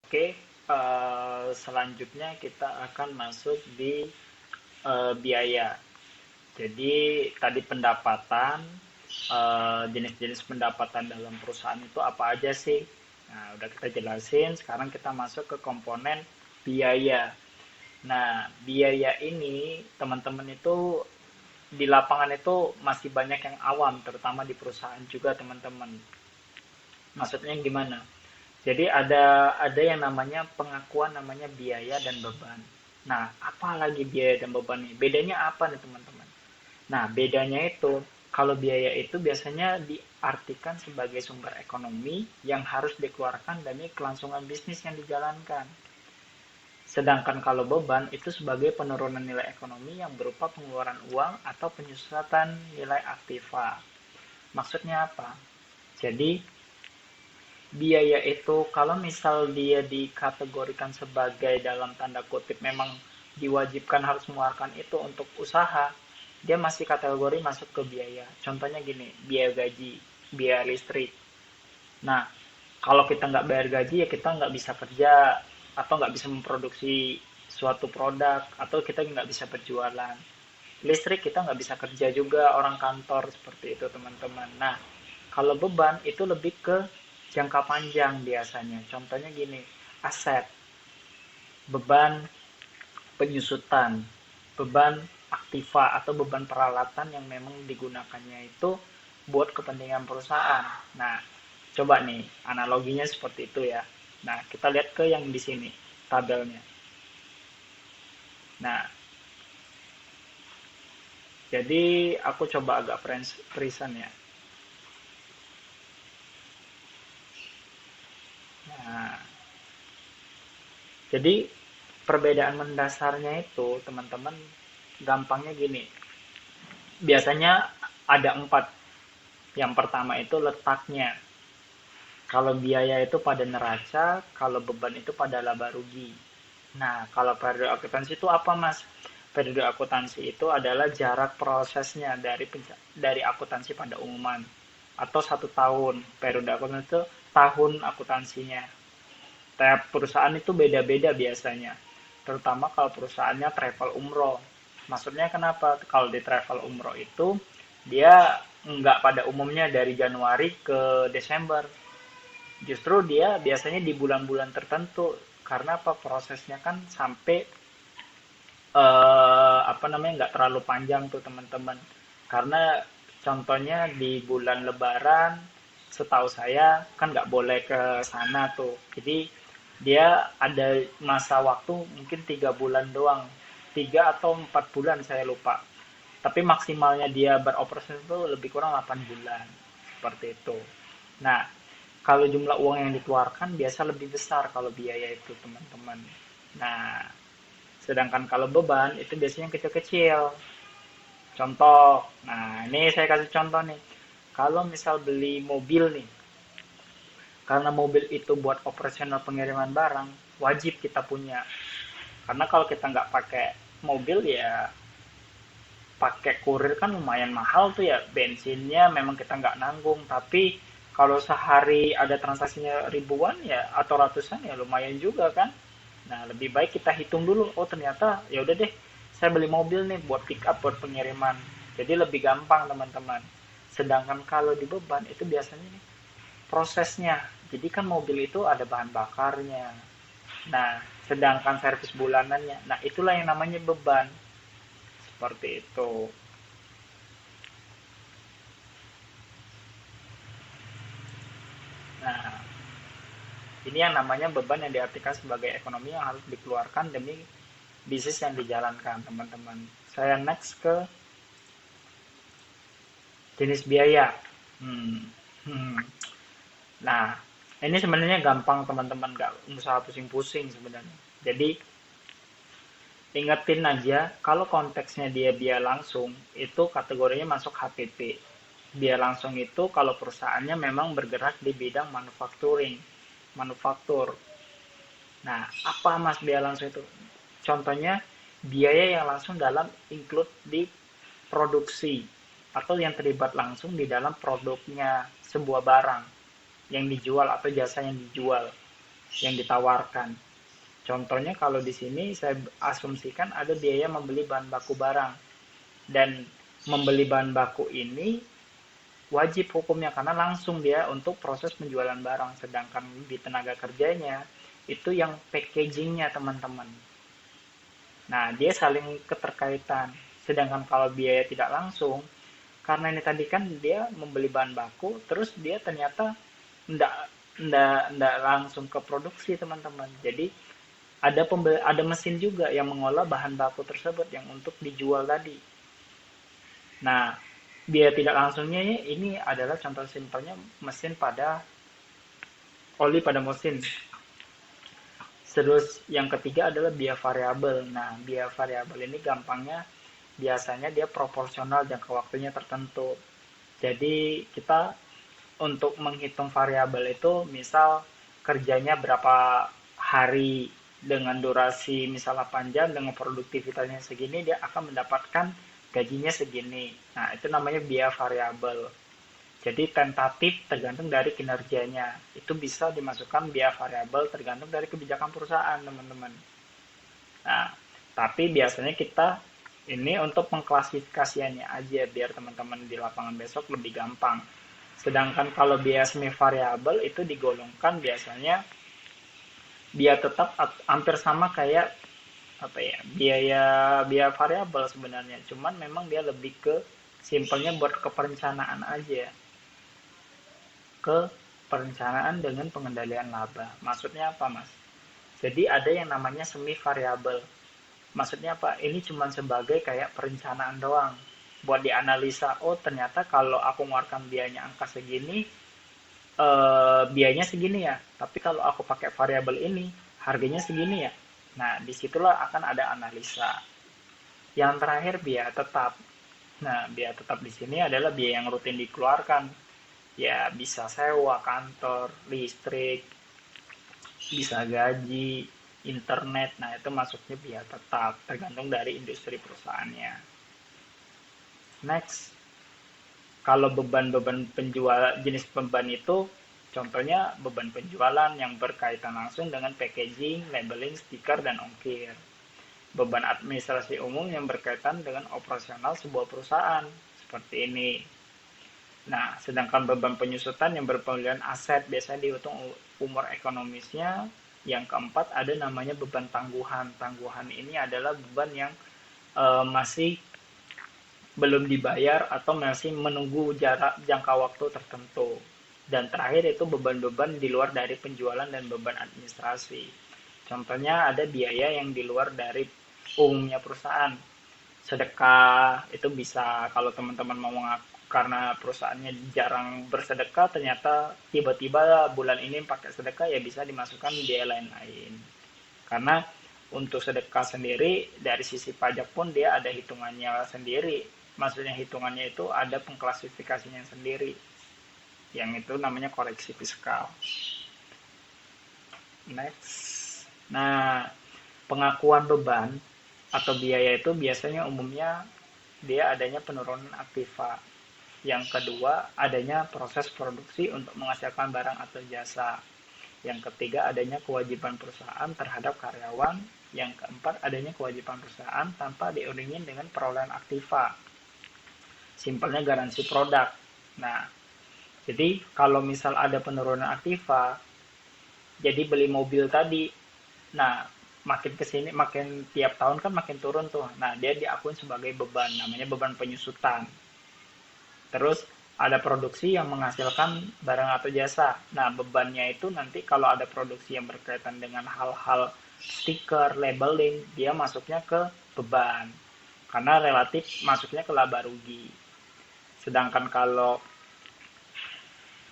Oke, selanjutnya kita akan masuk di biaya. Jadi tadi pendapatan, jenis-jenis pendapatan dalam perusahaan itu apa aja sih? Nah, udah kita jelasin. Sekarang kita masuk ke komponen biaya. Nah, biaya ini teman-teman itu di lapangan itu masih banyak yang awam, terutama di perusahaan juga teman-teman. Maksudnya gimana? Jadi ada yang namanya pengakuan namanya biaya dan beban. Nah, apa lagi biaya dan beban ini? Bedanya apa nih teman-teman? Nah, bedanya itu kalau biaya itu biasanya diartikan sebagai sumber ekonomi yang harus dikeluarkan demi kelangsungan bisnis yang dijalankan. Sedangkan kalau beban itu sebagai penurunan nilai ekonomi yang berupa pengeluaran uang atau penyusutan nilai aktiva. Maksudnya apa? Jadi biaya itu kalau misal dia dikategorikan sebagai dalam tanda kutip memang diwajibkan harus mengeluarkan itu untuk usaha, dia masih kategori masuk ke biaya. Contohnya gini, biaya gaji, biaya listrik. Nah, kalau kita nggak bayar gaji ya kita nggak bisa kerja atau nggak bisa memproduksi suatu produk atau kita nggak bisa berjualan. Listrik kita nggak bisa kerja juga orang kantor seperti itu teman-teman. Nah, kalau beban itu lebih ke jangka panjang biasanya. Contohnya gini, aset, beban penyusutan, beban aktiva atau beban peralatan yang memang digunakannya itu buat kepentingan perusahaan. Nah, coba nih analoginya seperti itu ya. Nah, kita lihat ke yang di sini tabelnya. Nah, jadi aku coba agak present ya. Nah, jadi perbedaan mendasarnya itu teman-teman gampangnya gini. Biasanya ada 4. Yang pertama itu letaknya. Kalau biaya itu pada neraca, kalau beban itu pada laba rugi. Nah, kalau periode akuntansi itu apa, Mas? Periode akuntansi itu adalah jarak prosesnya dari akuntansi pada umuman atau 1 tahun. Periode akuntansi itu tahun akuntansinya. Tiap perusahaan itu beda-beda biasanya. Terutama kalau perusahaannya travel umroh. Maksudnya kenapa? Kalau di travel umroh itu dia nggak pada umumnya dari Januari ke Desember. Justru dia biasanya di bulan-bulan tertentu. Karena apa? Prosesnya kan sampai apa namanya nggak terlalu panjang tuh teman-teman. Karena contohnya di bulan Lebaran, setahu saya kan nggak boleh ke sana tuh. Jadi dia ada masa waktu mungkin 3 bulan doang, 3 atau 4 bulan saya lupa. Tapi maksimalnya dia beroperasi itu lebih kurang 8 bulan seperti itu. Nah, kalau jumlah uang yang dikeluarkan biasa lebih besar kalau biaya itu teman-teman. Nah, sedangkan kalau beban itu biasanya kecil-kecil. Contoh, nah ini saya kasih contoh nih. Kalau misal beli mobil nih, karena mobil itu buat operasional pengiriman barang, wajib kita punya. Karena kalau kita nggak pakai mobil ya pakai kurir kan lumayan mahal tuh ya. Bensinnya memang kita nggak nanggung, tapi kalau sehari ada transaksinya ribuan ya atau ratusan ya lumayan juga kan. Nah, lebih baik kita hitung dulu. Oh, ternyata ya udah deh, saya beli mobil nih buat pick up buat pengiriman. Jadi lebih gampang, teman-teman. Sedangkan kalau di beban itu biasanya nih prosesnya. Jadi kan mobil itu ada bahan bakarnya. Nah, sedangkan servis bulanannya. Nah, itulah yang namanya beban. Seperti itu. Nah, ini yang namanya beban yang diartikan sebagai ekonomi yang harus dikeluarkan demi bisnis yang dijalankan, teman-teman. Saya next ke jenis biaya. Hmm. Hmm. Nah, ini sebenarnya gampang teman-teman, nggak usah pusing-pusing sebenarnya. Jadi ingetin aja kalau konteksnya dia biaya langsung itu kategorinya masuk HPP. Biaya langsung itu kalau perusahaannya memang bergerak di bidang manufacturing, manufaktur. Nah, apa Mas biaya langsung itu? Contohnya biaya yang langsung dalam include di produksi atau yang terlibat langsung di dalam produknya sebuah barang yang dijual atau jasa yang dijual. yang ditawarkan. Contohnya kalau di sini saya asumsikan ada biaya membeli bahan baku barang, dan membeli bahan baku ini wajib hukumnya karena langsung dia untuk proses penjualan barang, sedangkan di tenaga kerjanya itu yang packagingnya teman-teman. Nah, dia saling keterkaitan. Sedangkan kalau biaya tidak langsung, karena ini tadi kan dia membeli bahan baku, terus dia ternyata ndak ndak langsung ke produksi teman-teman. Jadi ada mesin juga yang mengolah bahan baku tersebut yang untuk dijual tadi. Nah, biaya tidak langsungnya ini adalah contoh simpelnya mesin pada oli pada mesin. Terus yang ketiga adalah biaya variabel. Nah, biaya variabel ini gampangnya biasanya dia proporsional jangka waktunya tertentu. Jadi kita untuk menghitung variabel itu misal kerjanya berapa hari dengan durasi misal 8 jam dengan produktivitasnya segini, dia akan mendapatkan gajinya segini. Nah, itu namanya biaya variabel. Jadi tentatif tergantung dari kinerjanya. Itu bisa dimasukkan biaya variabel tergantung dari kebijakan perusahaan, teman-teman. Nah, tapi biasanya kita ini untuk mengklasifikasiannya aja biar teman-teman di lapangan besok lebih gampang. Sedangkan kalau biaya semi variabel itu digolongkan biasanya biaya tetap hampir sama kayak apa ya, biaya variabel sebenarnya, cuman memang dia lebih ke simpelnya buat keperencanaan aja, ke perencanaan dengan pengendalian laba. Maksudnya apa, Mas? Jadi ada yang namanya semi variabel. Maksudnya apa? Ini cuma sebagai kayak perencanaan doang. Buat dianalisa, oh ternyata kalau aku mengeluarkan biayanya angka segini, biayanya segini ya. Tapi kalau aku pakai variabel ini, harganya segini ya. Nah, disitulah akan ada analisa. Yang terakhir biaya tetap. Nah, biaya tetap di sini adalah biaya yang rutin dikeluarkan. Ya, bisa sewa kantor, listrik, bisa gaji, internet. Nah, itu masuknya biaya tetap, tergantung dari industri perusahaannya. Next, kalau beban-beban penjual jenis beban itu contohnya beban penjualan yang berkaitan langsung dengan packaging, labeling, stiker, dan ongkir. Beban administrasi umum yang berkaitan dengan operasional sebuah perusahaan seperti ini. Nah, sedangkan beban penyusutan yang berpengeluaran aset biasanya dihitung umur ekonomisnya. Yang keempat ada namanya beban tangguhan. Tangguhan ini adalah beban yang masih belum dibayar atau masih menunggu jarak jangka waktu tertentu. Dan terakhir itu beban-beban di luar dari penjualan dan beban administrasi. Contohnya ada biaya yang di luar dari umumnya perusahaan. Sedekah itu bisa kalau teman-teman mau mengaku karena perusahaannya jarang bersedekah, ternyata tiba-tiba bulan ini pakai sedekah, ya bisa dimasukkan biaya lain-lain. Karena untuk sedekah sendiri dari sisi pajak pun dia ada hitungannya sendiri. Maksudnya hitungannya itu ada pengklasifikasinya sendiri. Yang itu namanya koreksi fiskal. Next. Nah, pengakuan beban atau biaya itu biasanya umumnya dia adanya penurunan aktiva. Yang kedua, adanya proses produksi untuk menghasilkan barang atau jasa. Yang ketiga, adanya kewajiban perusahaan terhadap karyawan. Yang keempat, adanya kewajiban perusahaan tanpa diiringi dengan perolehan aktiva. Simpelnya garansi produk. Nah, jadi kalau misal ada penurunan aktiva, jadi beli mobil tadi, nah makin kesini makin tiap tahun kan makin turun tuh. Nah, dia diakui sebagai beban, namanya beban penyusutan. Terus ada produksi yang menghasilkan barang atau jasa. Nah, bebannya itu nanti kalau ada produksi yang berkaitan dengan hal-hal stiker, labeling, dia masuknya ke beban. Karena relatif masuknya ke laba rugi. Sedangkan kalau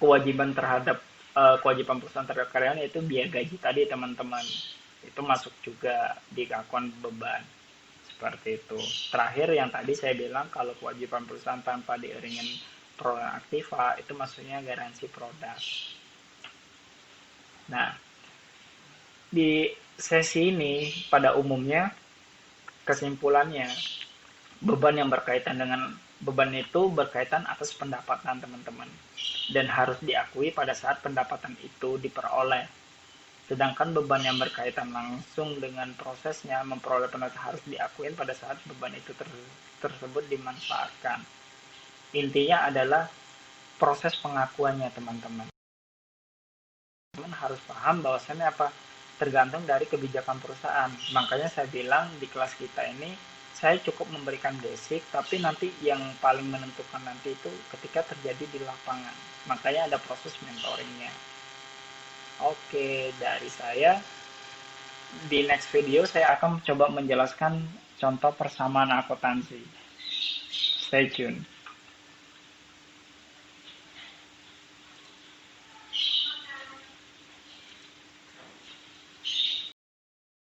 kewajiban terhadap kewajiban perusahaan terhadap karyawan itu biaya gaji tadi teman-teman. Itu masuk juga di keakuan beban. Seperti itu. Terakhir yang tadi saya bilang kalau kewajiban perusahaan tanpa diiringin perolehan aktiva itu maksudnya garansi produk. Nah, di sesi ini pada umumnya kesimpulannya beban yang berkaitan dengan beban itu berkaitan atas pendapatan teman-teman dan harus diakui pada saat pendapatan itu diperoleh. Sedangkan beban yang berkaitan langsung dengan prosesnya memperoleh pendapat harus diakuin pada saat beban itu tersebut dimanfaatkan. Intinya adalah proses pengakuannya, teman-teman. Teman harus paham bahwasannya apa? Tergantung dari kebijakan perusahaan. Makanya saya bilang di kelas kita ini saya cukup memberikan basic, tapi nanti yang paling menentukan nanti itu ketika terjadi di lapangan. Makanya ada proses mentoringnya. Oke, dari saya di next video saya akan coba menjelaskan contoh persamaan akuntansi. Stay tune.